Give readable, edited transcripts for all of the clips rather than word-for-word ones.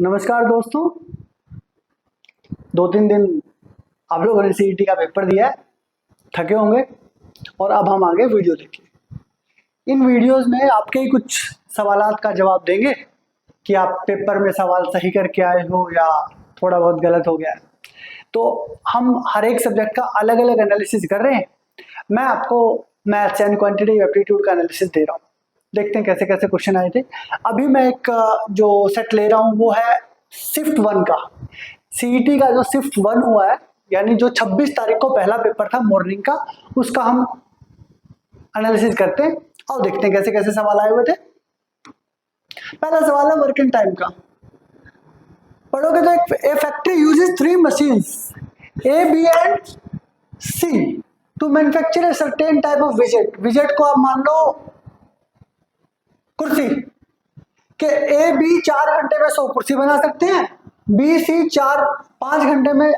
नमस्कार दोस्तों। 2-3 दिन आप लोगों ने सीईटी का पेपर दिया है, थके होंगे और अब हम आगे वीडियो लेके इन वीडियोस में आपके ही कुछ सवालात का जवाब देंगे कि आप पेपर में सवाल सही करके आए हो या थोड़ा बहुत गलत हो गया है। तो हम हर एक सब्जेक्ट का अलग अलग एनालिसिस कर रहे हैं। मैं आपको मैथ्स एंड क्वांटिटेटिव एप्टीट्यूड का एनालिसिस दे रहा हूँ। देखते हैं कैसे कैसे क्वेश्चन आए थे। अभी मैं एक जो सेट ले रहा हूँ वो है शिफ्ट 1 का। सीईटी का जो शिफ्ट 1 हुआ है, यानी जो 26 तारीख को पहला पेपर था मॉर्निंग का, उसका हम एनालिसिस करते हैं और देखते हैं कैसे कैसे सवाल आए हुए थे। पहला सवाल है वर्किंग टाइम का। पढ़ोगे तो a factory uses 3 machines A B and C to manufacture a certain type of विजेट। विजेट को आप मान लो कुर्सी के ए बी 4 घंटे में 100 कुर्सी बना सकते हैं, बी सी 5 घंटे में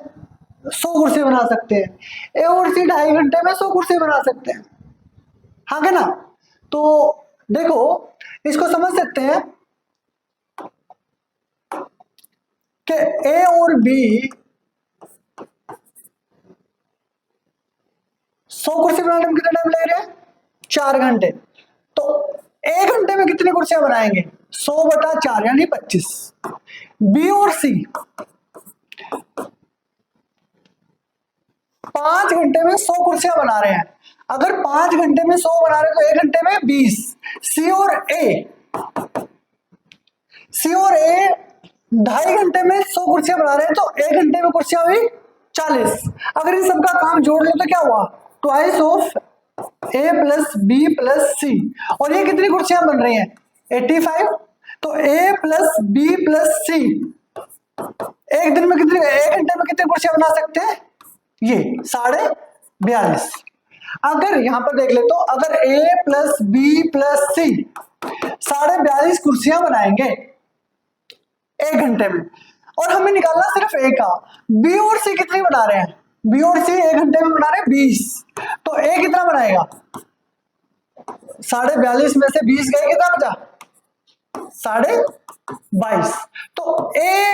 100 कुर्सी बना सकते हैं, ए और सी 2.5 घंटे में 100 कुर्सी बना सकते हैं। हाँ क्या ना? तो देखो इसको समझ सकते हैं कि ए और बी 100 कुर्सी बनाने में कितना टाइम लग रहा है? 4 घंटे। तो 1 घंटे में कितनी कुर्सियां बनाएंगे? 100/4 यानी 25। बी और सी 5 घंटे में 100 कुर्सियां बना रहे हैं। अगर 5 घंटे में 100 बना रहे हैं तो 1 घंटे में 20। सी और ए 2.5 घंटे में 100 कुर्सियां बना रहे हैं तो 1 घंटे में कुर्सियां हुई 40। अगर इन सबका काम जोड़ लो तो क्या हुआ? Twice of A plus B plus C. और ये कितनी कुर्सियां बन रही हैं? 85। तो A plus B plus C एक दिन में कितनी, 1 घंटे में कितनी कुर्सियां बना सकते हैं? ये 42.5। अगर यहां पर देख ले तो अगर ए प्लस बी प्लस सी 42.5 कुर्सियां बनाएंगे 1 घंटे में, और हमें निकालना सिर्फ ए का। बी और सी कितनी बना रहे हैं? बी और सी 1 घंटे में बना रहे हैं 20। तो ए कितना बनाएगा? 42.5 में से 20 गए, कितना बचा? 22.5। तो ए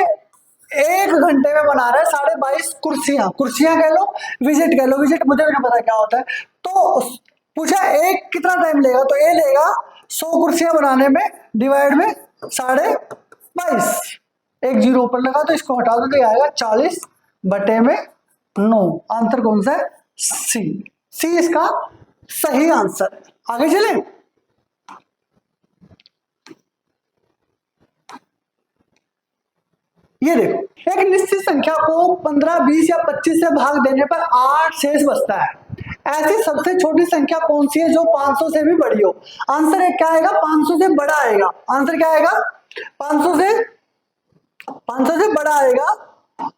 1 घंटे में बना रहा है 22.5 कुर्सियां। कुर्सियां कह लो, विजिट कह लो, विजिट मुझे भी नहीं पता क्या होता है। तो पूछा ए कितना टाइम लेगा, तो ए लेगा 100 कुर्सियां बनाने में डिवाइड में 22.5। एक जीरो ऊपर लगा तो इसको हटा दो तो आएगा 40/9। आंसर कौन सा है? सी। सी इसका सही आंसर है। आगे चले। ये देखो, एक निश्चित संख्या को 15, 20 या 25 से भाग देने पर 8 शेष बचता है। ऐसी सबसे छोटी संख्या कौन सी है जो 500 से भी बड़ी हो? आंसर है क्या आएगा? 500 से बड़ा आएगा। आंसर क्या आएगा? 500 से बड़ा आएगा।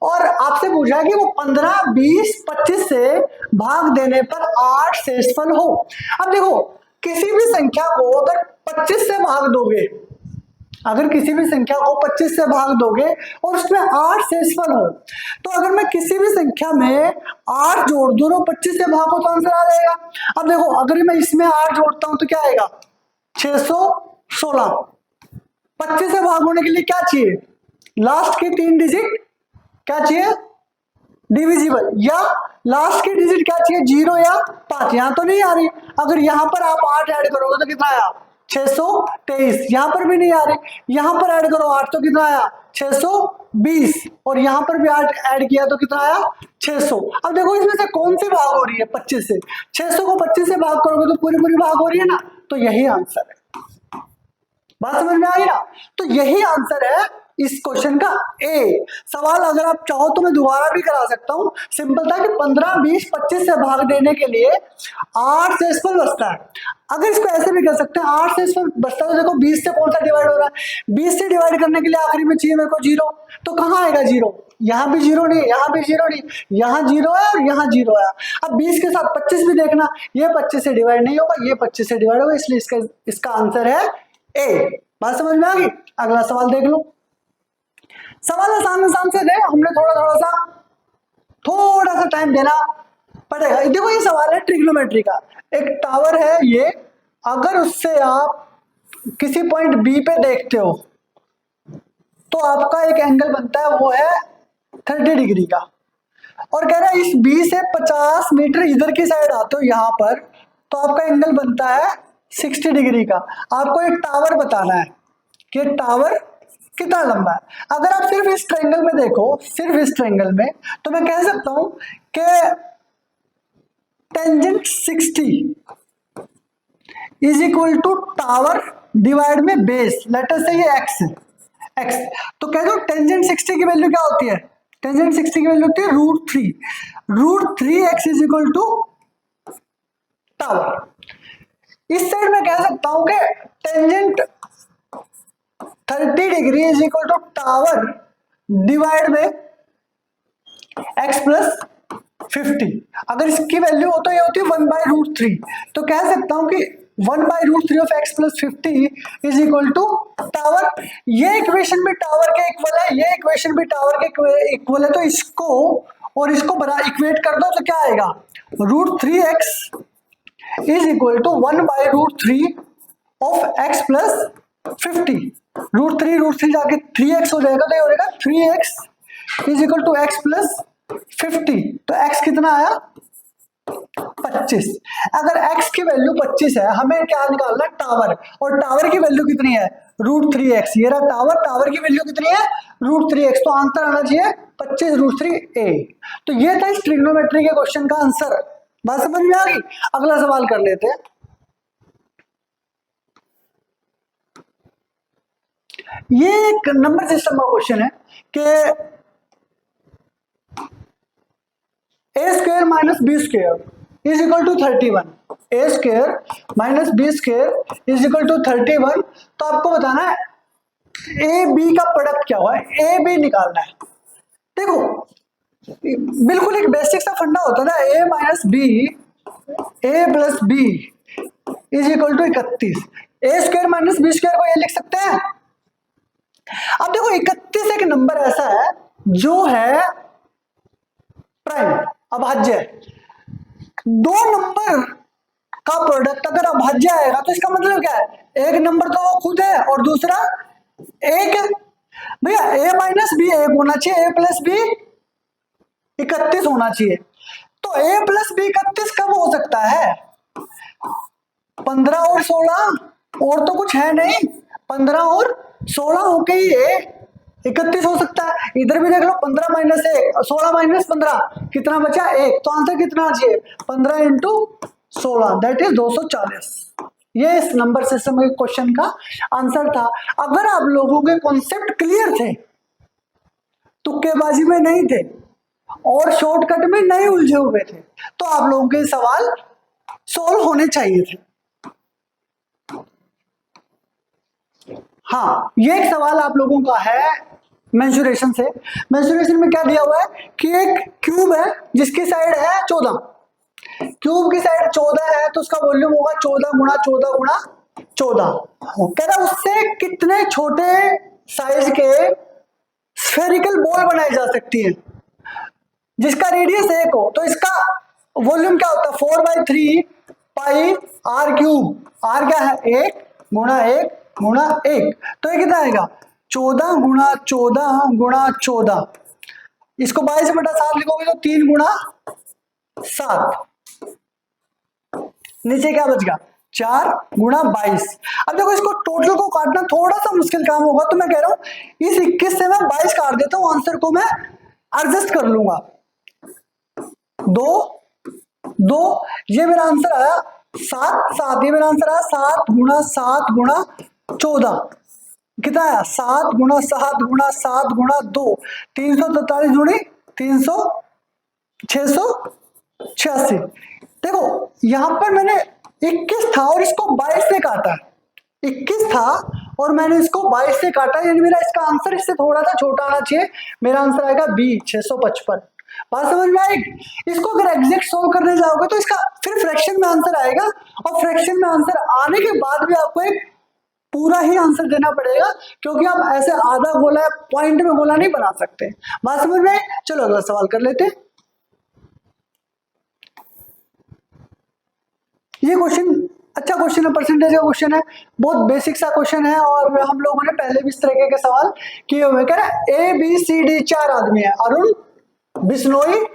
और आपसे पूछा है कि वो 15, 20, 25 से भाग देने पर 8 शेषफल हो। अब देखो, किसी भी संख्या को अगर 25 से भाग दोगे, अगर किसी भी संख्या को 25 से भाग दोगे और उसमें 8 शेषफल हो, तो अगर मैं किसी भी संख्या में 8 जोड़ दूं और 25 से भागो तो आंसर आ जाएगा। अब देखो, अगर मैं इसमें 8 जोड़ता हूं तो क्या आएगा? 616। 25 से भाग होने के लिए क्या चाहिए? लास्ट के 3 डिजिट क्या चाहिए? डिविजिबल। या लास्ट की डिजिट क्या चाहिए? 0 या 5। यहां तो नहीं आ रही। अगर यहां पर आप 8 ऐड करोगे तो कितना आया? 623। यहां पर भी नहीं आ रही। यहां पर ऐड करो 8 तो कितना आया? 620। और यहां पर भी 8 ऐड किया तो कितना आया? 600। अब देखो इसमें से कौन सी भाग हो रही है? 25 से। 600 को 25 से भाग करोगे तो पूरी पूरी भाग हो रही है ना, तो यही आंसर है। बात समझ में आई ना? तो यही आंसर है इस क्वेश्चन का ए। सवाल अगर आप चाहो तो मैं दोबारा भी करा सकता हूं। सिंपल था कि 15, 20, 25 से भाग देने के लिए 8 शेषफल बचता है। अगर इसको ऐसे भी कर सकते हैं, 8 शेषफल बचता है तो देखो 20 से कौन सा डिवाइड हो रहा है? 20 से डिवाइड करने के लिए आखिरी में चाहिए मेरे को 0। तो कहां आएगा 0? यहां भी 0 नहीं, यहां भी 0 नहीं, यहां 0 है और यहां 0 है। अब 20 के साथ 25 भी देखना, ये 25 से डिवाइड नहीं होगा, ये 25 से डिवाइड होगा, इसलिए इसका आंसर है ए। बात समझ में आ गई? अगला सवाल देख लो। सवाल आसान से दे, हमने थोड़ा सा टाइम देना पड़ेगा। देखो ये सवाल है ट्रिग्नोमेट्री का। एक टावर है ये, अगर उससे आप किसी पॉइंट बी पे देखते हो, तो आपका एक एंगल बनता है वो है 30 डिग्री का। और कह रहा है इस बी से 50 मीटर इधर की साइड आते हो यहाँ पर, तो आपका एंगल बनता है 60 डिग्री का। आपको एक टावर बताना है कि टावर कितना लंबा है। अगर आप सिर्फ इस ट्रायंगल में देखो, सिर्फ इस ट्रायंगल में, तो मैं कह सकता हूं कि tangent 60 is equal to tower divide में बेस, लेटर से ये एक्स है, एक्स। तो कह दो टेंजेंट 60 की वैल्यू क्या होती है, टेंजेंट 60 की वैल्यू होती है √3, √3x is equal to tower. इस साइड में कह सकता हूं कि tangent 30 degree is equal to tower divide में x प्लस 50। अगर इसकी वैल्यू हो तो ये होती है 1/√3। तो कह सकता हूं कि 1/√3 of x plus 50 is equal to tower. ये इक्वेशन भी टावर के इक्वल है, ये इक्वेशन भी टावर के इक्वल है। तो इसको और इसको बना इक्वेट कर दो तो क्या आएगा, √3x is equal to 1/√3 of x plus 50। √3 जाके 3x हो जाएगा, तो ये हो जाएगा 3x is equal to x plus 50। तो x कितना आया, 25। अगर x की वैल्यू 25 है, हमें क्या निकालना है, टावर। और टावर की वैल्यू कितनी है, √3x। ये रहा टावर, टावर की वैल्यू कितनी है, √3x। तो आंसर आना चाहिए 25√3a। तो ये था इस ट्रिग्नोमेट्री के क्वेश्चन का आंसर। बात समझ में आ गई। अगला सवाल कर लेते हैं। ये एक नंबर सिस्टम का क्वेश्चन है कि a² minus b² is equal to 31। a² minus b² is equal to 31। तो आपको बताना है ए बी का प्रोडक्ट क्या हुआ है, ए बी निकालना है। देखो बिल्कुल एक बेसिक सा फंडा होता है ना, a minus b, a plus b is equal to 31। a² minus b² को ये लिख सकते हैं। अब देखो 31 एक नंबर ऐसा है जो है प्राइम, अभाज्य। दो नंबर का प्रोडक्ट अगर अभाज्य आएगा तो इसका मतलब क्या है, एक नंबर तो वो खुद है और दूसरा एक है। भैया a माइनस बी 1 होना चाहिए, a प्लस बी 31 होना चाहिए। तो a प्लस बी 31 कब हो सकता है, 15 और 16, और तो कुछ है नहीं। 15 और 16 होके ही 31 हो सकता है। इधर भी देख लो, 15 माइनस 1, 16 माइनस 15 कितना बचा, 1। तो आंसर कितना चाहिए, 15 इंटू 16 दैट इज 240। ये इस नंबर सिस्टम के क्वेश्चन का आंसर था। अगर आप लोगों के कॉन्सेप्ट क्लियर थे, तुक्केबाजी में नहीं थे और शॉर्टकट में नहीं उलझे हुए थे, तो आप लोगों के सवाल सोल्व होने चाहिए थे। हाँ, ये एक सवाल आप लोगों का है मेंसुरेशन से। मेंसुरेशन में क्या दिया हुआ है कि एक क्यूब है जिसकी साइड है 14, क्यूब की साइड 14 है, तो उसका वॉल्यूम होगा 14 गुणा 14 गुणा 14। कह रहा उससे कितने छोटे साइज के स्फेरिकल बॉल बनाई जा सकती है जिसका रेडियस 1 हो। तो इसका वॉल्यूम क्या होता है, 4/3 पाई r क्यूब। r क्या है, 1 गुणा 1 गुणा 1। तो ये कितना आएगा, 14 गुणा 14 गुणा 14। इसको 22/7 लिखोगे तो 3 गुणा 7। नीचे क्या बच गया, 4 गुणा 22। अब देखो इसको टोटल को काटना थोड़ा सा मुश्किल काम होगा, तो मैं कह रहा हूं इस 21 से मैं 22 काट देता हूं, आंसर को मैं एडजस्ट कर लूंगा। 2 ये मेरा आंसर आया 7, ये मेरा आंसर आया 7 गुणा 7 गुणा 14। कितना आया, 7 गुणा 7 गुणा 7 गुणा 2, 343 जुड़ी 300, 686। देखो यहां पर मैंने 21 था और इसको 22 से काटा, 21 था और मैंने इसको 22 से काटा, यानी मेरा इसका आंसर इससे थोड़ा सा छोटा आना चाहिए। मेरा आंसर आएगा बी 655। बात समझ में आएगी। इसको अगर एग्जैक्ट सोल्व करने जाओगे तो इसका फिर फ्रैक्शन में आंसर आएगा, और फ्रैक्शन में आंसर आने के बाद भी आपको एक पूरा ही आंसर देना पड़ेगा, क्योंकि आप ऐसे आधा गोला पॉइंट में गोला नहीं बना सकते। बात समझ में। चलो अगला सवाल कर लेते हैं। ये क्वेश्चन अच्छा क्वेश्चन है, परसेंटेज का क्वेश्चन है, बहुत बेसिक सा क्वेश्चन है और हम लोगों ने पहले भी इस तरीके के सवाल किए हुए। कह रहा है ABCD 4 आदमी है, अरुण, बिश्नोई,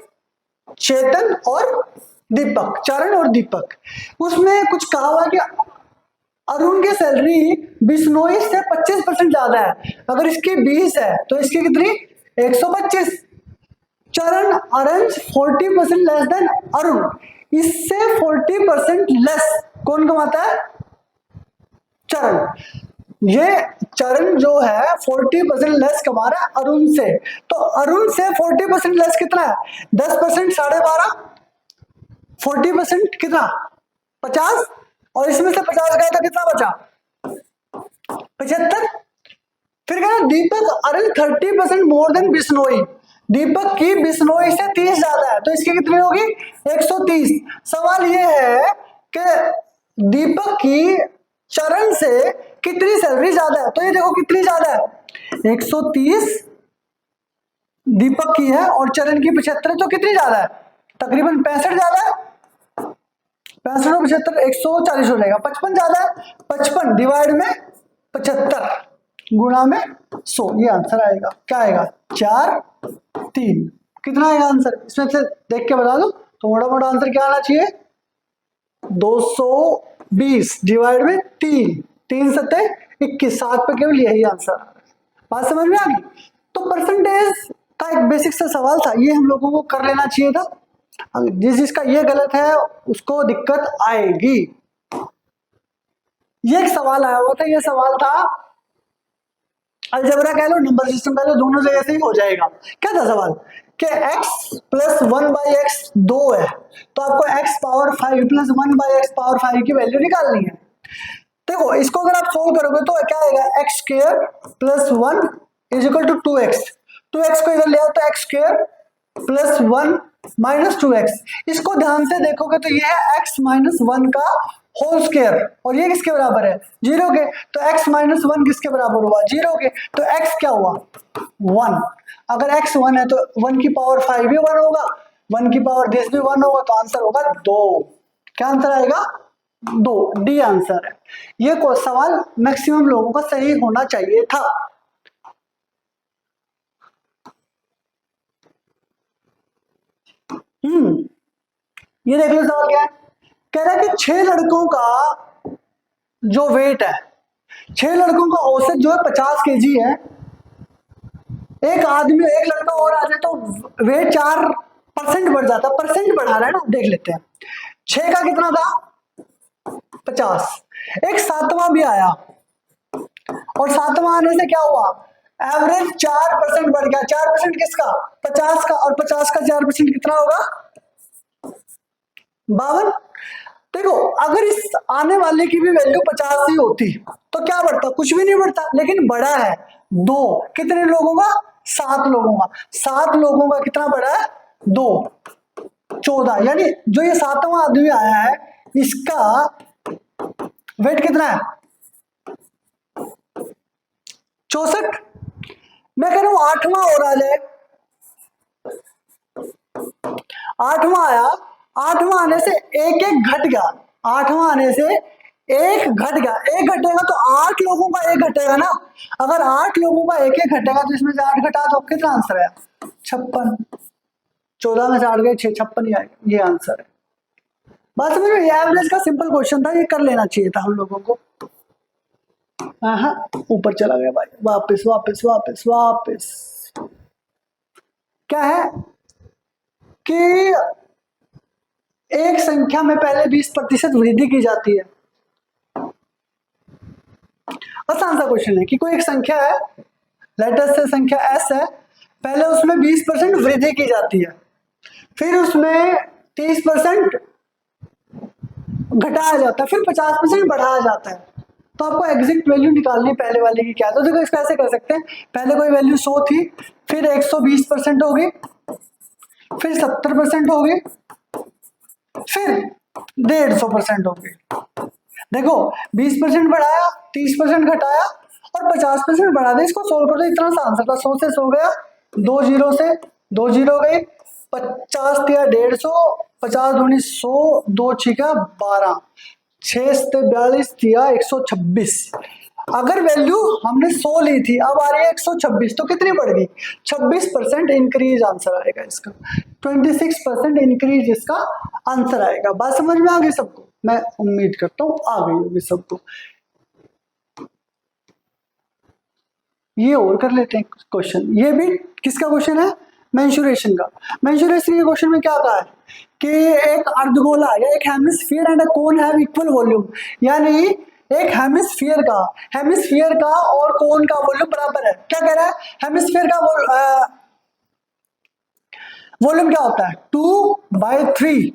चेतन और दीपक, चरण और दीपक। उसमें कुछ कहा हुआ कि अरुण की सैलरी बिश्नोई से 25% ज्यादा है, अगर इसकी 20 है तो इसकी कितनी 125। चरण अर्न्स 40% लेस देन अरुण, इससे 40% लेस कौन कमाता है, चरण। ये चरण जो है 40% लेस कमा रहा है अरुण से, तो अरुण से 40% लेस कितना है, 10%, 12.5, 40% कितना 50, और इसमें से 50 गया तो कितना बचा 75। फिर कहना दीपक अर्न 30% मोर देन बिश्नोई, दीपक की बिश्नोई से 30 ज्यादा है, तो इसकी कितनी होगी 130। सवाल ये है कि दीपक की चरण से कितनी सैलरी ज्यादा है, तो ये देखो कितनी ज्यादा है 130 दीपक की है और चरण की 75, तो कितनी ज्यादा है तकरीबन 65 ज्यादा है, 65 और 75 140 हो जाएगा, 55 ज्यादा है, 55 डिवाइड में 75 गुणा में 100, ये आंसर आएगा। क्या आएगा 4 3, कितना आएगा आंसर, इसमें से देख के बता दो, तो मोटा मोटा आंसर क्या आना चाहिए 220 डिवाइड में 3, 3 सत्ते 21, 7 पे केवल यही आंसर। बात समझ में आ गई। तो परसेंटेज का एक बेसिक सा सवाल था, ये हम लोगों को कर लेना चाहिए था, जिसका ये गलत है उसको दिक्कत आएगी। ये एक सवाल आया हुआ था, ये सवाल था अलजेब्रा कह लो, नंबर सिस्टम कह लो, दोनों जगह से ही हो जाएगा। क्या था सवाल कि x प्लस 1/x 2 है, तो आपको x power 5 plus 1/x power 5 की वैल्यू निकालनी है। देखो इसको अगर आप सोल्व करोगे तो क्या आएगा x square plus 1 is equal to 2x, 2x को इधर ले आओ तो x square plus 1 minus 2x, इसको ध्यान से देखोगे तो ये है x माइनस 1 का होल स्क्वायर, और ये किसके बराबर है 0 के, तो x माइनस 1 किसके बराबर हुआ 0 के, तो x क्या हुआ 1। अगर x 1 है तो 1 की पावर 5 भी 1 होगा, 1 की पावर 10 भी 1 होगा, तो आंसर होगा 2। क्या आंसर आएगा 2, डी आंसर है। ये को सवाल मैक्सिमम लोगों का सही होना चाहिए था। ये देख लो सवाल क्या है, कह रहा है कि 6 लड़कों का जो वेट है, 6 लड़कों का औसत जो है 50 केजी है, एक आदमी एक लड़का और आ जाए तो वेट 4% बढ़ जाता, परसेंट बढ़ा रहा है ना, देख लेते हैं। 6 का कितना था 50, एक 7वां भी आया और 7वां आने से क्या हुआ एवरेज 4% बढ़ गया, 4% किसका 50 का, और 50 का 4% कितना होगा 52। देखो अगर इस आने वाले की भी वैल्यू 50 ही होती तो क्या बढ़ता, कुछ भी नहीं बढ़ता, लेकिन बड़ा है 2, कितने लोगों का 7 लोगों का, 7 लोगों का कितना बड़ा है 2, 14, यानी जो ये 7वां आदमी आया है इसका वेट कितना है 64। मैं कह रहा हूं 8वां और आ जाए, 8वां आया, 8वां आने से एक एक घट गया, 8वां आने से एक घट गया, एक घटेगा तो 8 लोगों का एक घटेगा ना, अगर 8 लोगों का एक एक घटेगा तो इसमें से 8 घटा तो कितना आंसर है 56, 14 में से 8 गए 6, 56 ही आएगा, ये आंसर है। बात समझ में, एवरेज का सिंपल क्वेश्चन था, ये कर लेना चाहिए था हम लोगों को। हाँ ऊपर चला गया भाई, वापस वापस वापस वापस। क्या है कि एक संख्या में पहले 20% वृद्धि की जाती है। आसान सा क्वेश्चन है कि कोई एक संख्या है, लेटर से संख्या s है, पहले उसमें 20% वृद्धि की जाती है, फिर उसमें 30% घटाया जाता है, फिर 50% बढ़ाया जाता है। तो आपको एग्जैक्ट वैल्यू निकालनी पहले वाले की क्या है, तो देखो इसको ऐसे कर सकते हैं, पहले कोई वैल्यू 100 थी, फिर 120% होगी, फिर 70% होगी, फिर 150% होगी। देखो 20% बढ़ाया, 30% घटाया और 50% बढ़ा दे, इसको सोल्व कर दो, इतना सा आंसर था। 100 से 100 गया, 2 जीरो से 2 जीरो गई, 50 दिया 150, 50 दूनी 100, 2 छिका 12, 6 से 42 दिया 126। अगर वैल्यू हमने 100 ली थी, अब आ रही है 126, तो कितनी बढ़ गई? 26% इंक्रीज आंसर आएगा इसका। 26% इंक्रीज इसका आंसर आएगा। बात समझ में आ गई सबको? मैं उम्मीद करता हूं आ गई होगी सबको। ये और कर लेते हैं क्वेश्चन। ये भी किसका क्वेश्चन है? मेंसुरेशन का। मेंसुरेशन के क्वेश्चन में क्या कहा है कि एक अर्धगोला या एक hemisphere and a cone have equal volume, यानी एक हेमिस्फीयर का और कोन का वॉल्यूम बराबर है। क्या कह रहा है? हेमिस्फीयर का वॉल्यूम क्या होता है? 2/3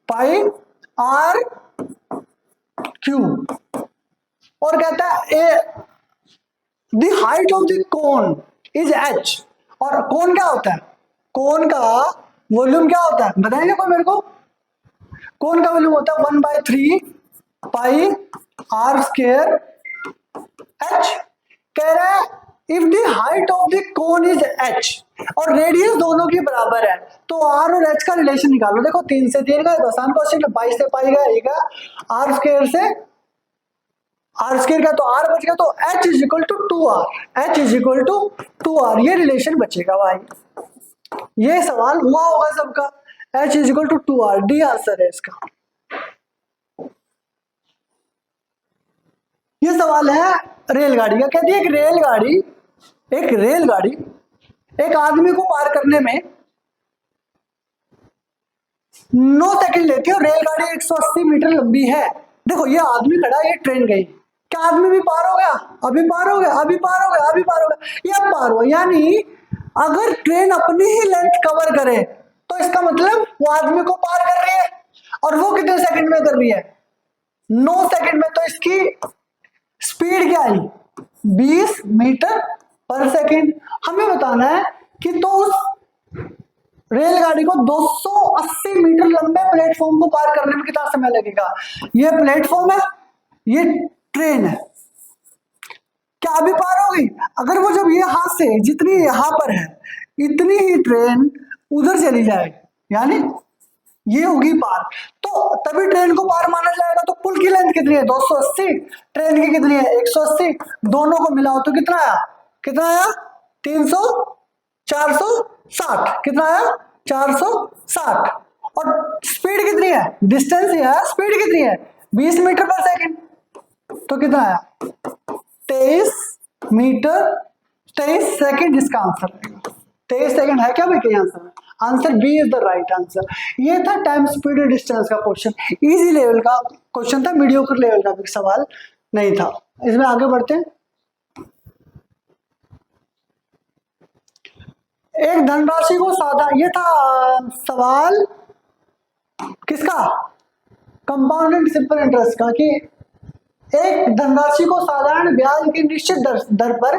पाई आर क्यूब। और कहता है the height of the cone is h। और कोन क्या होता है? कोन का वॉल्यूम क्या होता है? बताएंगे कोई मेरे को? कोन का वॉल्यूम होता है 1/3 पाई आर स्क्वायर h। कह रहा है if the height of the cone is h और रेडियस दोनों की बराबर है, तो r और h का रिलेशन निकालो। देखो 3 से 3 गए, आसान क्वेश्चन। 22 से पाई गया, आर स्क्वायर से आर स्क्वायर का तो आर बच गया, तो h is equal to 2r। h is equal to 2r, ये रिलेशन बचेगा भाई। ये सवाल हुआ होगा सबका। h is equal to 2r, d answer है इसका। ये सवाल है रेलगाड़ी का। कहती है एक रेलगाड़ी एक आदमी को पार करने में 9 सेकंड लेती है और रेलगाड़ी 180 मीटर लंबी है। देखो ये आदमी खड़ा, ये ट्रेन गई, क्या आदमी भी पार हो गया? अभी पार हो गया, अभी पार हो गया, अभी पार हो गया, ये अब पार हुआ। यानी अगर ट्रेन अपनी ही लेंथ कवर करे तो इसका मतलब वो आदमी को पार कर रही है। और वो कितने सेकंड में कर रही है? 9 सेकंड में। तो इसकी स्पीड क्या आई? 20 मीटर पर सेकंड। हमें बताना है कि तो उस रेलगाड़ी को 280 मीटर लंबे प्लेटफॉर्म को पार करने में कितना समय लगेगा। ये प्लेटफॉर्म है, ये ट्रेन है, क्या अभी पार हो गई? अगर वो जब ये हाथ से जितनी यहां पर है इतनी ही ट्रेन उधर चली जाए, यानी ये होगी पार, तो तभी ट्रेन को पार माना जाएगा। तो पुल की लेंथ कितनी है? 280। ट्रेन की कितनी है? 180। दोनों को मिलाओ तो कितना आया? 300 460। कितना आया? 460। और स्पीड कितनी है? डिस्टेंस ही है, स्पीड कितनी है? 20 मीटर पर सेकंड। तो कितना आया? 23 मीटर 23 सेकंड इसका आंसर रहेगा। 23 सेकंड है क्या भाई answer? Answer b is the right answer. ये था टाइम स्पीड डिस्टेंस का क्वेश्चन। इजी लेवल का क्वेश्चन था, मीडियोकर लेवल का भी सवाल नहीं था। इसमें आगे बढ़ते हैं। एक धनराशि को साधारण, ये था सवाल किसका? कंपाउंडेड सिंपल इंटरेस्ट का, कि एक धनराशि को साधारण ब्याज की निश्चित दर पर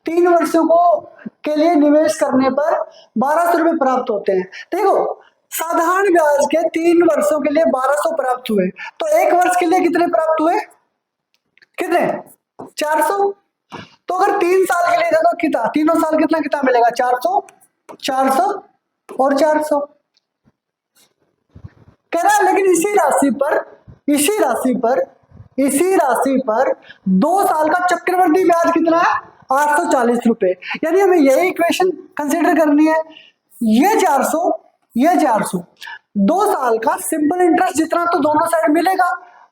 3 वर्षों को के लिए निवेश करने पर 1200 रुपए प्राप्त होते हैं। देखो साधारण ब्याज के 3 वर्षों के लिए 1200 प्राप्त हुए, तो 1 वर्ष के लिए कितने प्राप्त हुए? कितने? 400। तो अगर 3 साल के लिए दे दो कितना? तीनों साल कितना कितना मिलेगा? 400 400 और 400। कह रहा है लेकिन इसी राशि पर 2 साल का चक्रवृद्धि ब्याज कितना है? 840 रुपए। यानी हमें यही इक्वेशन कंसीडर करनी है। ये 400 2 साल का सिंपल इंटरेस्ट जितना तो दोनों साइड मिलेगा।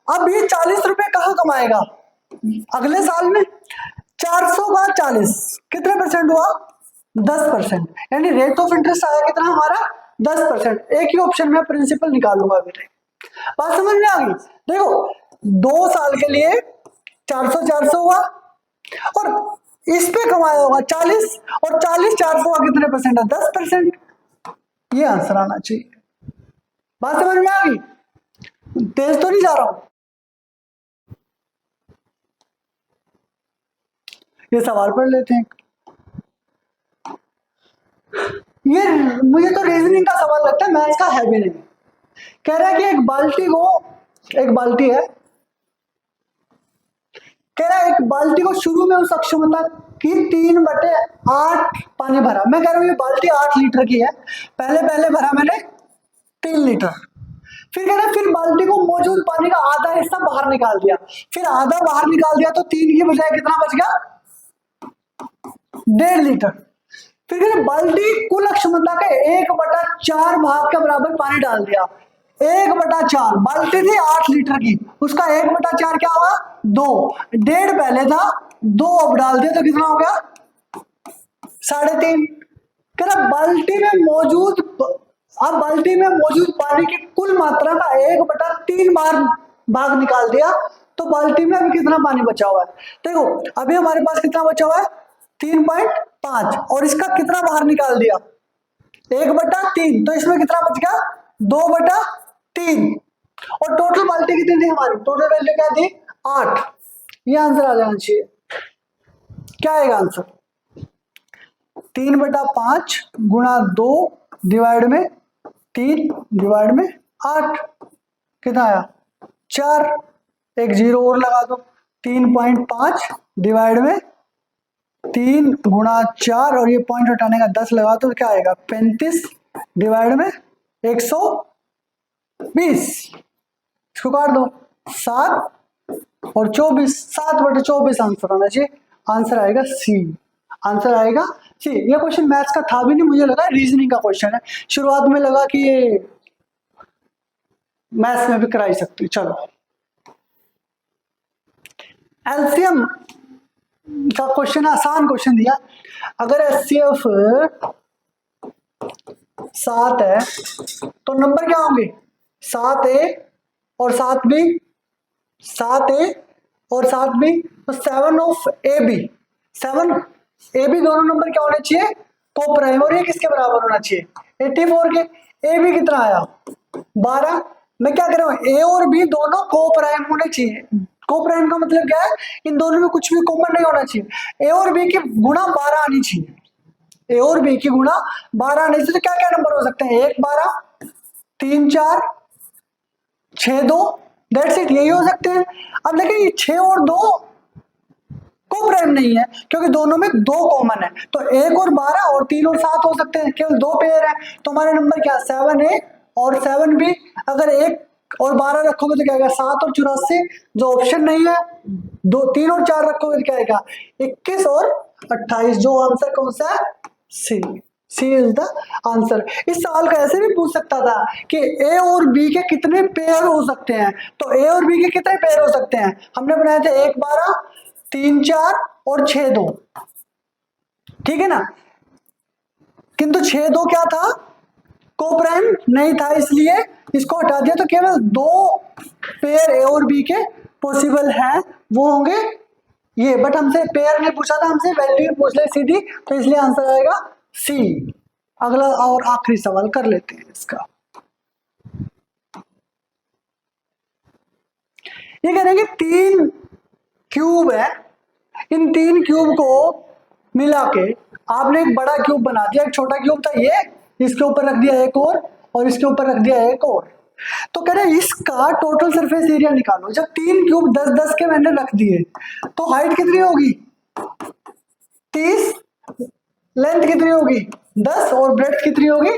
अब ये 40 रुपए कहां कमाएगा? अगले साल में। 400 का 40 कितने परसेंट हुआ? 10%। यानी रेट ऑफ इंटरेस्ट आया कितना हमारा? 10%। एक ही ऑप्शन में प्रिंसिपल निकालूंगा अभी। बात समझ में आ गई? देखो 2 साल के लिए 400 हुआ और इस पे कमाया होगा 40, और 40 400 का कितने परसेंट है? 10%। ये आंसर आना चाहिए। बात समझ में आ गई? तेज तो नहीं जा रहा हूं। ये सवाल पढ़ लेते हैं। ये मुझे तो रीजनिंग का सवाल लगता है, मैथ्स का है भी नहीं। कह रहा है कि एक बाल्टी है, कह रहा है एक बाल्टी को शुरू में उस अक्षमता की 3/8 पानी भरा। मैं कह रहा हूं ये बाल्टी 8 लीटर की है, पहले भरा मैंने 3 लीटर, फिर कह रहे फिर बाल्टी को मौजूद पानी का आधा हिस्सा बाहर निकाल दिया, फिर आधा बाहर निकाल दिया तो 3 की बजाय कितना बच गया, 1.5 लीटर। फिर कह रहे बाल्टी कुल क्षमता का 1/4 भाग के बराबर पानी डाल दिया, 1/4, बाल्टी थी 8 लीटर की, उसका 1/4 क्या हुआ, 2, 1.5 पहले था, 2 अब डाल दिया तो कितना हो गया, 3.5। कह रहा बाल्टी में मौजूद, अब बाल्टी में मौजूद पानी की कुल मात्रा का 1/3 भाग निकाल दिया तो बाल्टी में अभी कितना पानी बचा हुआ है। देखो अभी हमारे पास कितना बचा हुआ है, 3.5, और इसका कितना बाहर निकाल दिया, 1/3, तो इसमें कितना बच गया, 2/3। और टोटल बाल्टी कितनी थी हमारी, टोटल वैल्यू क्या थी, 8। ये आंसर आ जाना चाहिए। क्या आएगा आंसर, 3/5 गुणा 2 डिवाइड में 3 डिवाइड में 8, कितना आया, 4, एक 0 और लगा दो, 3.5 डिवाइड में 3 गुणा 4 और ये पॉइंट हटाने का 10 लगा तो क्या आएगा, 35 डिवाइड में 120, इसको काट दो, 7 और 24, 7/24 आंसर होना चाहिए। आंसर आएगा सी, आंसर आएगा सी। ये क्वेश्चन मैथ्स का था भी नहीं, मुझे लगा रीजनिंग का क्वेश्चन है, शुरुआत में लगा कि ये मैथ्स में भी कराई सकती। चलो एलसीएम का क्वेश्चन, आसान क्वेश्चन दिया, अगर एचसीएफ 7 है तो नंबर क्या होंगे, 7A और 7B, 7A और 7B, तो 7 ऑफ AB, 7AB दोनों नंबर क्या होने चाहिए, को प्राइम, और ये किसके बराबर होना चाहिए, 84 के। AB कितना आया, 12। मैं क्या कर रहा हूँ, A और B दोनों को प्राइम होने चाहिए। को प्राइम का मतलब क्या है, इन दोनों में कुछ भी कॉमन नहीं होना चाहिए। A और B की गुणा 12 आनी चाहिए, A और B की गुणा 12 आने से, तो क्या क्या नंबर हो सकते हैं, 1 12 3 4 6 2, दैट्स इट, यही हो सकते हैं। अब लेकिन ये 6 और 2 को प्राइम नहीं है क्योंकि दोनों में 2 कॉमन है, तो 1 और 12 और 3 और 7 हो सकते हैं, केवल 2 पेयर है, तो हमारे नंबर क्या, 7A और 7B। अगर 1 और 12 रखोगे तो क्या आएगा, 7 और 84, जो ऑप्शन नहीं है, 2 3 और 4 रखोगे तो क्या आएगा, 21 और 28, जो आंसर कौन सा है, सी, सी इज द आंसर। इस सवाल को ऐसे भी पूछ सकता था कि ए और बी के कितने पेयर हो सकते हैं, तो ए और बी के कितने पेयर हो सकते हैं, हमने बनाए थे 1 12 3 4 और 6 2, ठीक है ना, किंतु 6 2 क्या था, को प्राइम नहीं था, इसलिए इसको हटा दिया, तो केवल 2 पेयर ए और बी के पॉसिबल हैं, वो होंगे ये, बट हमसे पेयर नहीं पूछा था, हमसे वैल्यू पूछ ले सीधी, तो इसलिए आंसर आएगा सी। अगला और आखिरी सवाल कर लेते हैं इसका। ये कह रहे हैं कि 3 क्यूब है, इन 3 क्यूब को मिला के आपने एक बड़ा क्यूब बना दिया, एक छोटा क्यूब था ये, इसके ऊपर रख दिया एक और इसके ऊपर रख दिया एक और, तो कह रहे हैं इसका टोटल सरफेस एरिया निकालो। जब 3 क्यूब 10-10 के मैंने रख दिए तो हाइट कितनी होगी, 30, लेंथ कितनी होगी 10 और ब्रेड्थ कितनी होगी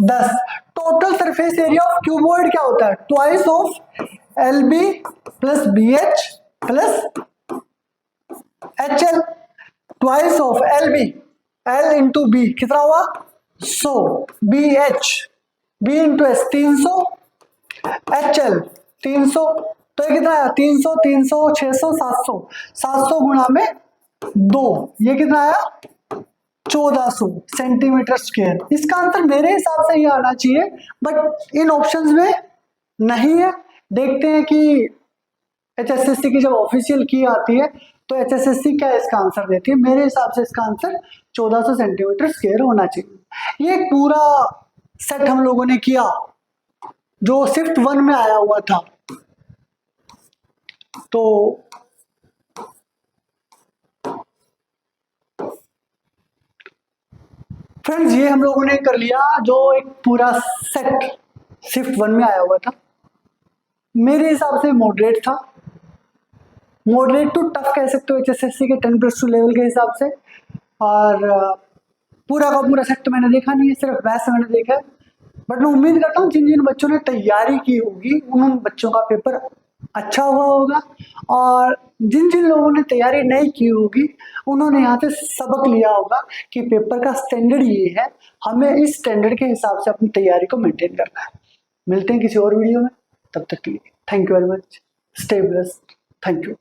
10। Total surface area of cuboid क्या होता है, twice of LB plus BH plus HL, twice of LB, L into B कितना हुआ 100, BH B into S 300, HL 300, तो ये कितना आया 300 300 600 700, 700 गुणा में 2, ये कितना आया 1400 सेंटीमीटर स्क्वायर। इसका आंसर मेरे हिसाब से ये आना चाहिए, बट इन ऑप्शंस में नहीं है। देखते हैं कि HSSC की जब ऑफिशियल की आती है तो HSSC क्या इसका आंसर देती है। मेरे हिसाब से इसका आंसर 1400 सेंटीमीटर स्क्वायर होना चाहिए। ये एक पूरा सेट हम लोगों ने किया जो शिफ्ट 1 में आया हुआ था, तो फ्रेंड्स ये हम लोगों ने कर लिया जो एक पूरा सेट शिफ्ट 1 में आया हुआ था। मेरे हिसाब से मॉडरेट था, मॉडरेट टू टफ कह सकते हो HSSC के 10+2 लेवल के हिसाब से। और पूरा का पूरा सेट तो मैंने देखा नहीं है, सिर्फ वैसे मैंने देखा है। बट मैं उम्मीद करता हूँ जिन जिन बच्चों ने तैयारी की होगी उन बच्चों का पेपर अच्छा हुआ होगा, और जिन जिन लोगों ने तैयारी नहीं की होगी उन्होंने यहाँ से सबक लिया होगा कि पेपर का स्टैंडर्ड ये है, हमें इस स्टैंडर्ड के हिसाब से अपनी तैयारी को मेंटेन करना है। मिलते हैं किसी और वीडियो में, तब तक के लिए thank you very much, stay blessed, thank you.